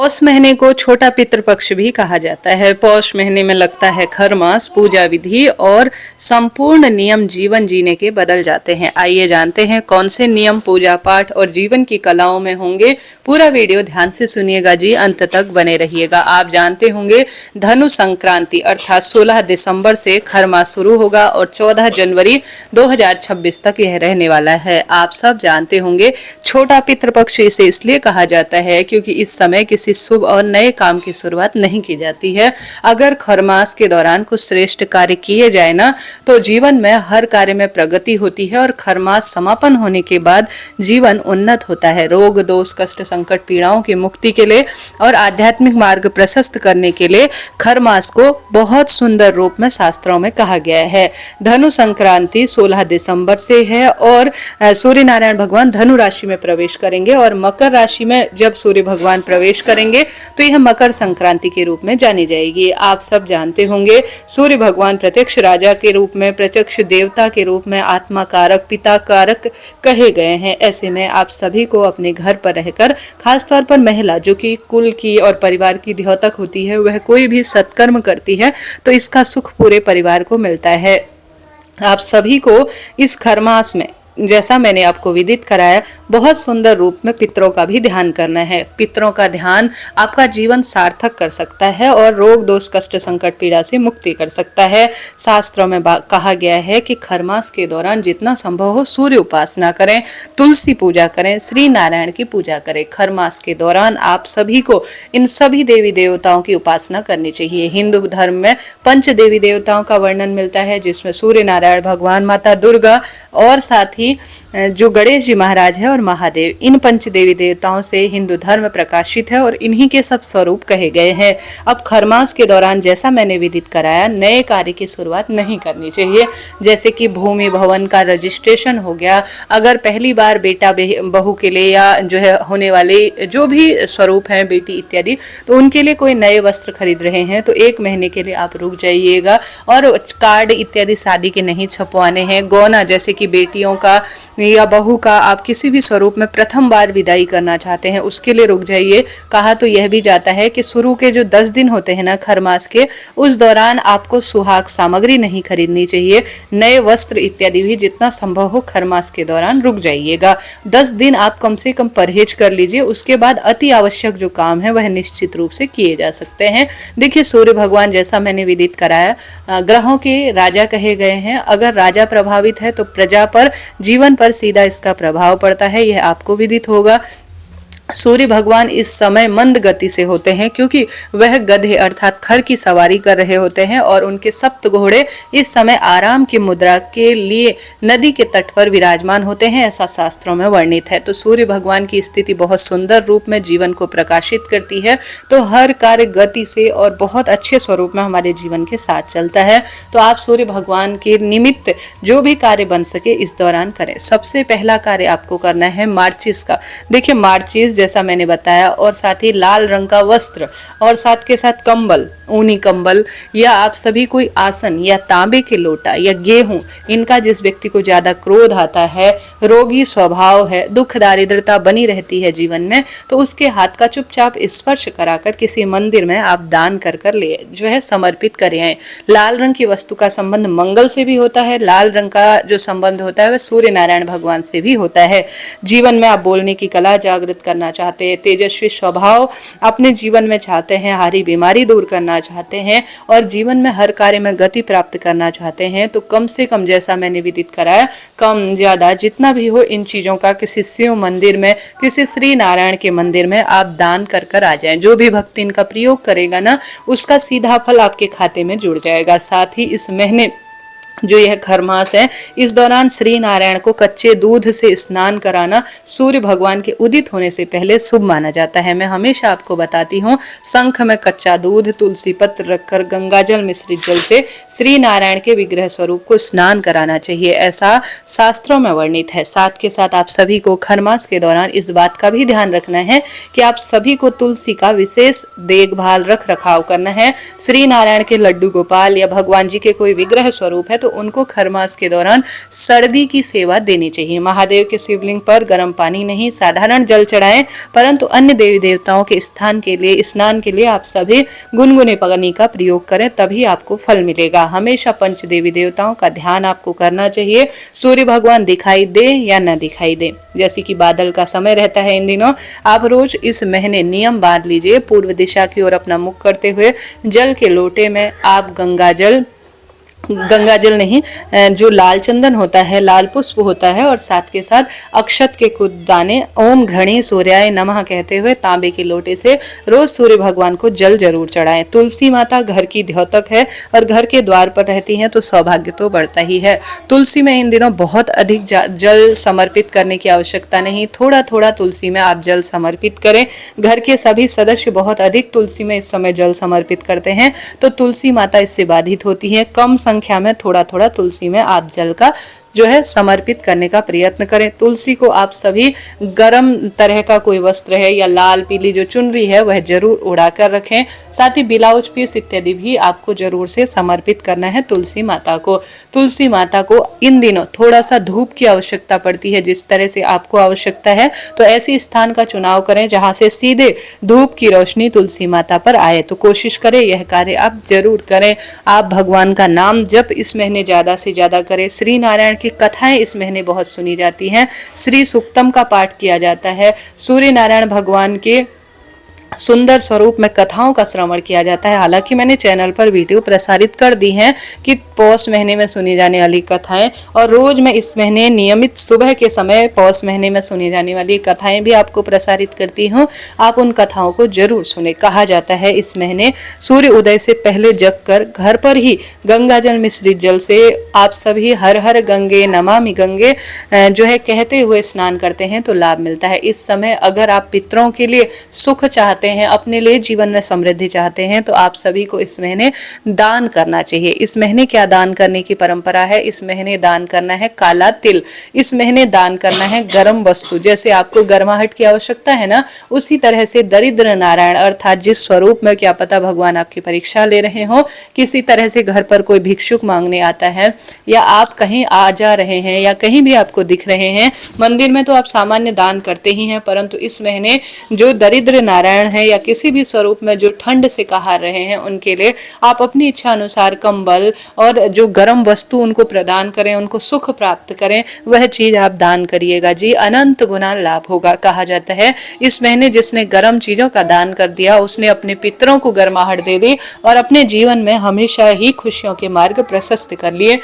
पौष महीने को छोटा पितृपक्ष भी कहा जाता है। पौष महीने में लगता है खरमास, पूजा विधि और संपूर्ण नियम जीवन जीने के बदल जाते हैं। आइए जानते हैं कौन से नियम पूजा पाठ और जीवन की कलाओं में होंगे। पूरा वीडियो ध्यान से सुनिएगा जी, अंत तक बने रहिएगा। आप जानते होंगे धनु संक्रांति अर्थात 16 दिसंबर से खरमास शुरू होगा और 14 जनवरी 2026 तक यह रहने वाला है। आप सब जानते होंगे छोटा पितृपक्ष इसे इसलिए कहा जाता है क्योंकि इस समय किसी शुभ और नए काम की शुरुआत नहीं की जाती है। अगर खरमास के दौरान कुछ श्रेष्ठ कार्य किए जाए ना तो जीवन में हर कार्य में प्रगति होती है और खरमास समापन होने के बाद जीवन उन्नत होता है। रोग दोष कष्ट संकट पीड़ाओं की मुक्ति के लिए और आध्यात्मिक मार्ग प्रशस्त करने के लिए खरमास को बहुत सुंदर रूप में शास्त्रों में कहा गया है। धनु संक्रांति 16 दिसंबर से है और सूर्य नारायण भगवान धनु राशि में प्रवेश करेंगे और मकर राशि में जब सूर्य भगवान प्रवेश करेंगे तो यह मकर संक्रांति के रूप में जानी जाएगी। आप सब जानते होंगे सूर्य भगवान प्रत्यक्ष राजा के रूप में, प्रत्यक्ष देवता के रूप में, आत्मा कारक पिता कारक कहे गए हैं। ऐसे में आप सभी को अपने घर पर रहकर, खासतौर पर महिला जो कि कुल की और परिवार की द्योतक होती है, वह कोई भी सत्कर्म करती है तो इसका सुख पूरे परिवार को मिलता है। आप सभी को इस खरमास में जैसा मैंने आपको विदित कराया बहुत सुंदर रूप में पितरों का भी ध्यान करना है। पितरों का ध्यान आपका जीवन सार्थक कर सकता है और रोग दोष कष्ट संकट पीड़ा से मुक्ति कर सकता है। शास्त्रों में कहा गया है कि खरमास के दौरान जितना संभव हो सूर्य उपासना करें, तुलसी पूजा करें, श्री नारायण की पूजा करें। खरमास के दौरान आप सभी को इन सभी देवी देवताओं की उपासना करनी चाहिए। हिंदू धर्म में पंच देवी देवताओं का वर्णन मिलता है जिसमें सूर्य नारायण भगवान, माता दुर्गा और साथ ही जो गणेश जी महाराज है और महादेव, इन पंच देवी देवताओं से हिंदू धर्म प्रकाशित है और इन्हीं के सब स्वरूप कहे गए हैं। अब खरमास के दौरान जैसा मैंने विदित कराया नए कार्य की शुरुआत नहीं करनी चाहिए, जैसे कि भूमि भवन का रजिस्ट्रेशन हो गया। अगर पहली बार बेटा बहू के लिए या जो है होने वाले जो भी स्वरूप है बेटी इत्यादि, तो उनके लिए कोई नए वस्त्र खरीद रहे हैं तो 1 महीने के लिए आप रुक जाइएगा और कार्ड इत्यादि शादी के नहीं छपवाने हैं। गौना जैसे कि बेटियों का या बहू का आप किसी भी स्वरूप में प्रथम बार विदाई करना चाहते हैं उसके लिए रुक जाइए। कहा तो यह भी जाता है कि शुरू के जो 10 दिन होते हैं ना खरमास के, उस दौरान आपको सुहाग सामग्री नहीं खरीदनी चाहिए। नए वस्त्र इत्यादि भी जितना संभव हो खरमास के दौरान रुक जाइएगा। 10 दिन आप कम से कम परहेज कर लीजिए, उसके बाद अति आवश्यक जो काम है वह निश्चित रूप से किए जा सकते हैं। देखिए सूर्य भगवान जैसा मैंने विदित कराया ग्रहों के राजा कहे गए हैं। अगर राजा प्रभावित है तो प्रजा पर, जीवन पर सीधा इसका प्रभाव पड़ता है, यह आपको विदित होगा। सूर्य भगवान इस समय मंद गति से होते हैं क्योंकि वह गधे अर्थात खर की सवारी कर रहे होते हैं और उनके सप्त घोड़े इस समय आराम की मुद्रा के लिए नदी के तट पर विराजमान होते हैं, ऐसा शास्त्रों में वर्णित है। तो सूर्य भगवान की स्थिति बहुत सुंदर रूप में जीवन को प्रकाशित करती है, तो हर कार्य गति से और बहुत अच्छे स्वरूप में हमारे जीवन के साथ चलता है। तो आप सूर्य भगवान के निमित्त जो भी कार्य बन सके इस दौरान करें। सबसे पहला कार्य आपको करना है मार्चिस का। देखिए मार्चिस जैसा मैंने बताया और साथ ही लाल रंग का वस्त्र और साथ के साथ कंबल, ऊनी कंबल, या आप सभी कोई आसन या तांबे के लोटा या गेहूं, इनका जिस व्यक्ति को ज्यादा क्रोध आता है, रोगी स्वभाव है, दुख दारिद्रता बनी रहती है जीवन में, तो उसके हाथ का चुपचाप स्पर्श कराकर किसी मंदिर में आप दान कर ले जो है समर्पित करें आए। लाल रंग की वस्तु का संबंध मंगल से भी होता है, लाल रंग का जो संबंध होता है वह सूर्य नारायण भगवान से भी होता है। जीवन में आप बोलने की कला जागृत करना चाहते हैं, तेजस्वी स्वभाव अपने जीवन में चाहते हैं, हारी बीमारी दूर करना चाहते हैं और जीवन में हर कार्य में गति प्राप्त करना चाहते हैं, तो कम से कम जैसा मैंने विदित कराया कम ज्यादा जितना भी हो इन चीजों का किसी शिव मंदिर में, किसी श्री नारायण के मंदिर में आप दान कर आ जाएं। जो भी भक्त इनका प्रयोग करेगा ना उसका सीधा फल आपके खाते में जुड़ जाएगा। साथ ही इस महीने जो यह खरमास है इस दौरान श्री नारायण को कच्चे दूध से स्नान कराना सूर्य भगवान के उदित होने से पहले शुभ माना जाता है। मैं हमेशा आपको बताती हूँ शंख में कच्चा दूध, तुलसी पत्र रखकर गंगा जल मिश्रित जल से श्री नारायण के विग्रह स्वरूप को स्नान कराना चाहिए, ऐसा शास्त्रों में वर्णित है। साथ के साथ आप सभी को खरमास के दौरान इस बात का भी ध्यान रखना है कि आप सभी को तुलसी का विशेष देखभाल रख रखाव करना है। श्री नारायण के लड्डू गोपाल या भगवान जी के कोई विग्रह स्वरूप है तो उनको खरमास के दौरान सर्दी की सेवा देनी चाहिए। महादेव के शिवलिंग पर गर्म पानी नहीं, साधारण जल चढ़ाएं, परंतु अन्य देवी देवताओं के स्थान के लिए, स्नान के लिए आप सभी गुनगुने पानी का प्रयोग करें, तभी आपको फल मिलेगा। हमेशा पंच देवी देवताओं का ध्यान आपको करना चाहिए। सूर्य भगवान दिखाई दे या न दिखाई दे, जैसे कि बादल का समय रहता है इन दिनों, आप रोज इस महीने नियम बांध लीजिए। पूर्व दिशा की ओर अपना मुख करते हुए जल के लोटे में आप गंगा जल नहीं, जो लाल चंदन होता है, लाल पुष्प होता है, और साथ के साथ अक्षत के कुछ दाने ओम घृणी सूर्याय नमः कहते हुए तांबे के लोटे से रोज सूर्य भगवान को जल जरूर चढ़ाएं। तुलसी माता घर की द्योतक है और घर के द्वार पर रहती हैं तो सौभाग्य तो बढ़ता ही है। तुलसी में इन दिनों बहुत अधिक जल समर्पित करने की आवश्यकता नहीं, थोड़ा थोड़ा तुलसी में आप जल समर्पित करें। घर के सभी सदस्य बहुत अधिक तुलसी में इस समय जल समर्पित करते हैं तो तुलसी माता इससे बाधित होती है। कम संख्या में थोड़ा थोड़ा तुलसी में आप जल का जो है समर्पित करने का प्रयत्न करें। तुलसी को आप सभी गर्म तरह का कोई वस्त्र है या लाल पीली जो चुनरी है वह जरूर उड़ा कर रखें। साथ ही ब्लाउज पीस इत्यादि भी आपको जरूर से समर्पित करना है तुलसी माता को। तुलसी माता को इन दिनों थोड़ा सा धूप की आवश्यकता पड़ती है, जिस तरह से आपको आवश्यकता है तो ऐसी स्थान का चुनाव करें जहां से सीधे धूप की रोशनी तुलसी माता पर आए। तो कोशिश करें, यह कार्य आप जरूर करें। आप भगवान का नाम जप इस महीने ज्यादा से ज्यादा करें। श्री नारायण की कथाएं इस महीने बहुत सुनी जाती हैं। श्री सूक्तम का पाठ किया जाता है। सूर्य नारायण भगवान के सुंदर स्वरूप में कथाओं का श्रवण किया जाता है। हालांकि मैंने चैनल पर वीडियो प्रसारित कर दी हैं कि पौष महीने में सुनी जाने वाली कथाएं, और रोज मैं इस महीने नियमित सुबह के समय पौष महीने में सुनी जाने वाली कथाएं भी आपको प्रसारित करती हूं। आप उन कथाओं को जरूर सुने। कहा जाता है इस महीने सूर्य उदय से पहले जगकर घर पर ही गंगा जल मिश्रित जल से आप सभी हर हर गंगे नमामि गंगे जो है कहते हुए स्नान करते हैं तो लाभ मिलता है। इस समय अगर आप पितरों के लिए सुख चाहते हैं, अपने लिए जीवन में समृद्धि चाहते हैं, तो आप सभी को इस महीने दान करना चाहिए। इस महीने क्या दान करने की परंपरा है? इस महीने दान करना है काला तिल। इस महीने दान करना है गर्म वस्तु। जैसे आपको गर्माहट की आवश्यकता है ना, उसी तरह से दरिद्र नारायण अर्थात जिस स्वरूप में क्या पता भगवान आपकी परीक्षा ले रहे हो, किसी तरह से घर पर कोई भिक्षुक मांगने आता है या आप कहीं आ जा रहे हैं या कहीं भी आपको दिख रहे हैं, मंदिर में तो आप सामान्य दान करते ही हैं, परंतु इस महीने जो दरिद्र नारायण है या किसी भी स्वरूप में जो ठंड से कहा रहे हैं, उनके लिए आप अपनी इच्छा अनुसार कंबल और जो गर्म वस्तु उनको प्रदान करें, उनको सुख प्राप्त करें, वह चीज आप दान करिएगा जी, अनंत गुना लाभ होगा। कहा जाता है इस महीने जिसने गर्म चीजों का दान कर दिया उसने अपने पितरों को गर्माहट दे दी और अपने जीवन में हमेशा ही खुशियों के मार्ग प्रशस्त कर लिए।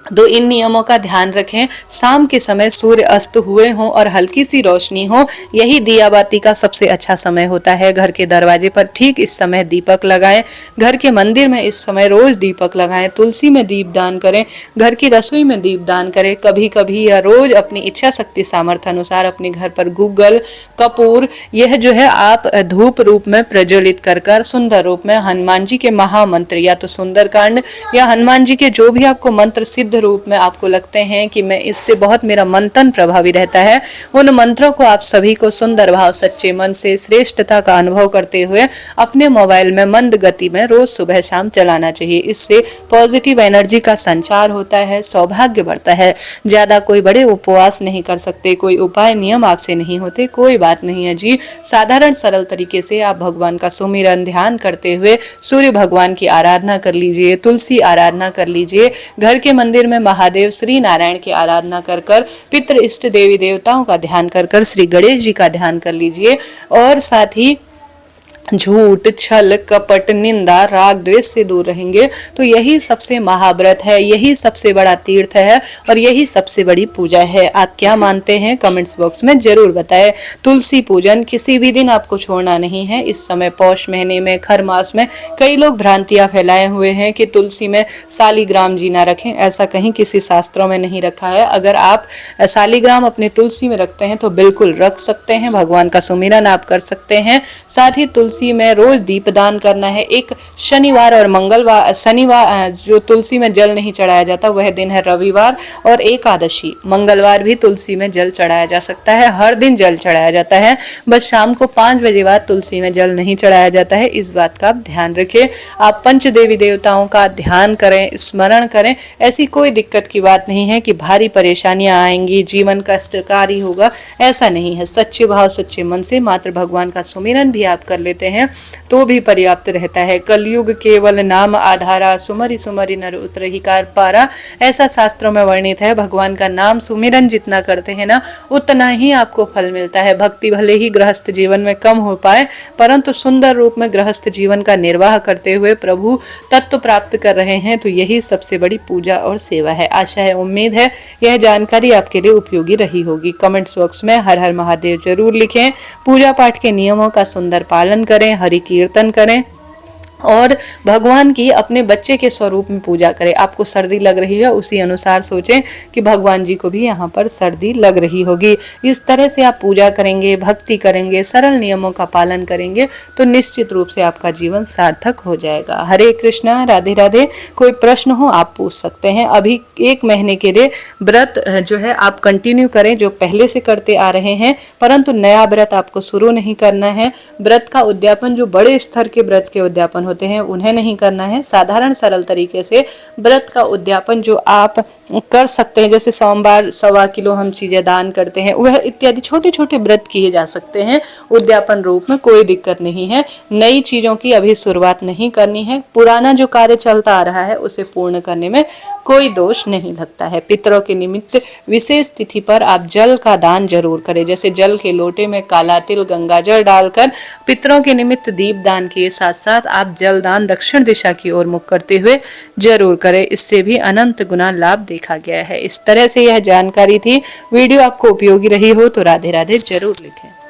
तो इन नियमों का ध्यान रखें। शाम के समय सूर्य अस्त हुए हों और हल्की सी रोशनी हो, यही दियाबाती का सबसे अच्छा समय होता है। घर के दरवाजे पर ठीक इस समय दीपक लगाएं। घर के मंदिर में इस समय रोज दीपक लगाएं। तुलसी में दीप दान करें। घर की रसोई में दीप दान करें। कभी कभी या रोज अपनी इच्छा शक्ति सामर्थ्य अनुसार अपने घर पर गूगल कपूर यह जो है आप धूप रूप में प्रज्वलित कर सुंदर रूप में हनुमान जी के महामंत्र या तो सुंदरकांड या हनुमान जी के जो भी आपको मंत्र सिद्ध रूप में आपको लगते हैं कि मैं इससे बहुत मेरा मंथन प्रभावी रहता है, उन मंत्रों को आप सभी को सुंदर भाव सच्चे मन से श्रेष्ठता का अनुभव करते हुए अपने मोबाइल में मंद गति में रोज सुबह शाम चलाना चाहिए। इससे पॉजिटिव एनर्जी का संचार होता है, सौभाग्य बढ़ता है। ज्यादा कोई बड़े उपवास नहीं कर सकते, कोई उपाय नियम आपसे नहीं होते, कोई बात नहीं है जी। साधारण सरल तरीके से आप भगवान का सुमिरन ध्यान करते हुए सूर्य भगवान की आराधना कर लीजिए, तुलसी आराधना कर लीजिए। घर के मंदिर में महादेव श्री नारायण की आराधना कर पितृ इष्ट देवी देवताओं का ध्यान कर श्री गणेश जी का ध्यान कर लीजिए। और साथ ही झूठ छल कपट निंदा राग द्वेष से दूर रहेंगे तो यही सबसे महाव्रत है, यही सबसे बड़ा तीर्थ है और यही सबसे बड़ी पूजा है। आप क्या मानते हैं कमेंट्स बॉक्स में जरूर बताएं। तुलसी पूजन किसी भी दिन आपको छोड़ना नहीं है। इस समय पौष महीने में खर मास में कई लोग भ्रांतियां फैलाए हुए हैं कि तुलसी में शालिग्राम जी ना रखें, ऐसा कहीं किसी शास्त्रों में नहीं रखा है। अगर आप शालिग्राम अपने तुलसी में रखते हैं तो बिल्कुल रख सकते हैं, भगवान का सुमिरन आप कर सकते हैं। साथ ही तुलसी तुलसी में रोज दीपदान करना है। एक शनिवार और मंगलवार, शनिवार जो तुलसी में जल नहीं चढ़ाया जाता वह दिन है रविवार और एकादशी। मंगलवार भी तुलसी में जल चढ़ाया जा सकता है, हर दिन जल चढ़ाया जाता है, बस शाम को 5 बजे बाद तुलसी में जल नहीं चढ़ाया जाता है। इस बात का आप ध्यान रखें। आप पंच देवी देवताओं का ध्यान करें, स्मरण करें। ऐसी कोई दिक्कत की बात नहीं है कि भारी परेशानियां आएंगी, जीवन कष्टकारी होगा, ऐसा नहीं है। सच्चे भाव सच्चे मन से मात्र भगवान का सुमिरन भी आप कर लेते हैं तो भी पर्याप्त रहता है। कलयुग केवल नाम आधारा, सुमरि सुमरि नर उतरहि कार पारा, ऐसा शास्त्रों में वर्णित है। भगवान का नाम सुमिरन जितना करते हैं ना उतना ही आपको फल मिलता है। भक्ति भले ही गृहस्थ जीवन में कम हो पाए, परंतु सुंदर रूप में गृहस्थ जीवन का निर्वाह करते हुए प्रभु तत्व प्राप्त कर रहे हैं, तो यही सबसे बड़ी पूजा और सेवा है। आशा है, उम्मीद है यह जानकारी आपके लिए उपयोगी रही होगी। कमेंट्स बॉक्स में हर हर महादेव जरूर लिखें। पूजा पाठ के नियमों का सुंदर पालन करें, हरि कीर्तन करें और भगवान की अपने बच्चे के स्वरूप में पूजा करें। आपको सर्दी लग रही है, उसी अनुसार सोचें कि भगवान जी को भी यहाँ पर सर्दी लग रही होगी। इस तरह से आप पूजा करेंगे, भक्ति करेंगे, सरल नियमों का पालन करेंगे तो निश्चित रूप से आपका जीवन सार्थक हो जाएगा। हरे कृष्णा, राधे राधे। कोई प्रश्न हो आप पूछ सकते हैं। अभी 1 महीने के लिए व्रत जो है आप कंटिन्यू करें, जो पहले से करते आ रहे हैं, परंतु नया व्रत आपको शुरू नहीं करना है। व्रत का उद्यापन, जो बड़े स्तर के व्रत के उद्यापन होते हैं उन्हें नहीं करना है। साधारण सरल तरीके से व्रत का उद्यापन जो आप कर सकते हैं, जैसे सोमवार 1.25 किलो हम चीजें दान करते हैं, वह इत्यादि छोटे छोटे व्रत किए जा सकते हैं उद्यापन रूप में, कोई दिक्कत नहीं है। नई चीजों की अभी शुरुआत नहीं करनी है। पुराना जो कार्य चलता आ रहा है उसे पूर्ण करने में कोई दोष नहीं लगता है। पितरों के निमित्त विशेष तिथि पर आप जल का दान जरूर करें। जैसे जल के लोटे में काला तिल, गंगाजल डालकर पितरों के निमित्त दीप दान के साथ साथ आप जल दान दक्षिण दिशा की ओर मुख करते हुए जरूर करें। इससे भी अनंत गुना लाभ देखा गया है। इस तरह से यह जानकारी थी। वीडियो आपको उपयोगी रही हो तो राधे राधे जरूर लिखें।